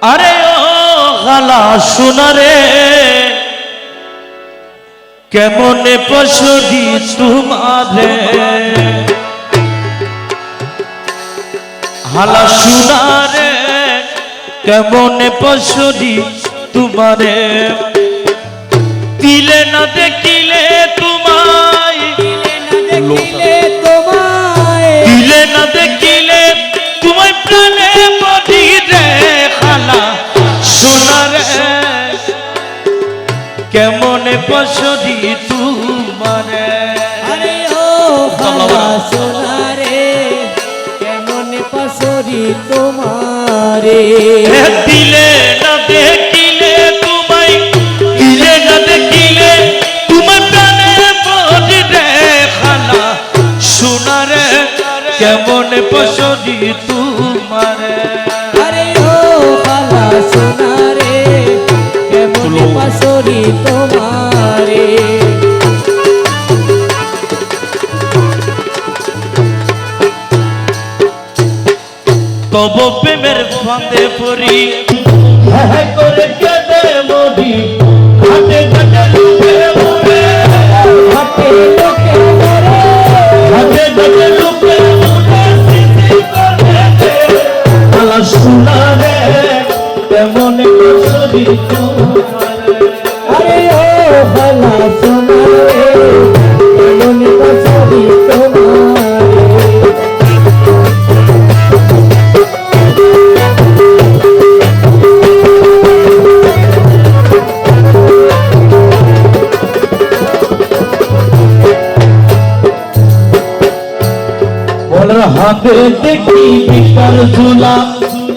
আরে ও গালা সোনারে কেমনে পশুদি তোমারে হালা সোনারে কেমনে পশুদি তোমারে দিলে না দেখিলে তোমায় দিলে না দেখিলে তোমায় প্রাণে পড়ি রে খালা সোনারে কেমনে পশুদি তোমারে আরে ও খালা সোনারে কেমনে পশুদি তোমারে দিলে না দেখিলে তোমায় দিলে না দেখিলে তোমায় প্রাণে পড়ি রে খালা সোনারে কেমনে পশুদি তোমারে আরে ও খালা সোনারে কেমনে পশুদি তোমারে তব প্রেমের ফাঁদে পড়ি হ্যাঁ করে কেঁদে মরি ঘাটে ঘাটে লুকে মরে হাতে লোকে মরে ঘাটে ঘাটে লুকে মরে স্মৃতি করে দে আলা সোনারে কেমনে পশুদি তোমারে আরে ও খালা সোনারে কেমনে পশুদি তোমারে হাতে দেখি পিতার ঝুলা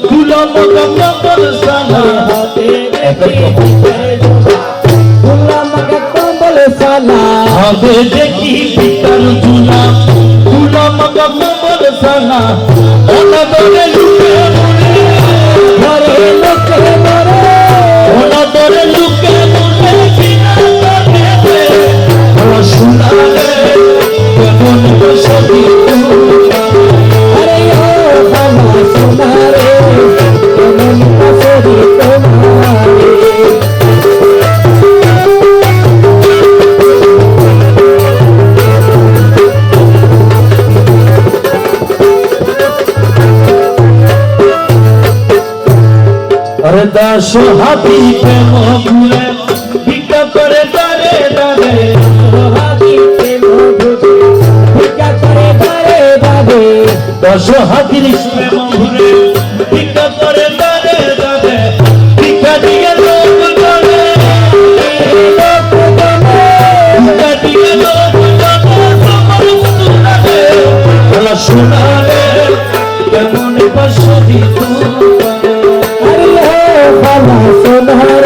ঝুলা মগম নগর সালা হাতে ফুলা মগা কম্বল সালা হাতে দেখি পিতার ঝুলা ঝুলা মগম নগর সালা অনাদরে লুকে মরে ঘরে লোকে মরে অনাদরে লুকে মরে বিনা করে দে আলা সোনারে কেমন পশুদি আরে ও খালা সোনারে কেমন পশুদি তোমারে अरे दास हाथी प्रेम भूले भिक्षा करे दारे दारे হাতি প্রেম ভুলে ভিক্ষা করে দারে দারে दास हाथी प्रेम भूले भिक्षा करे दारे दारे भिक्षा दिए लोग जाने লোক জানে भिक्षा दिए लोग जाने समर सुनारे भला सुनारे কেমন পশুদি তোমারে আরে ও খালা সোনারে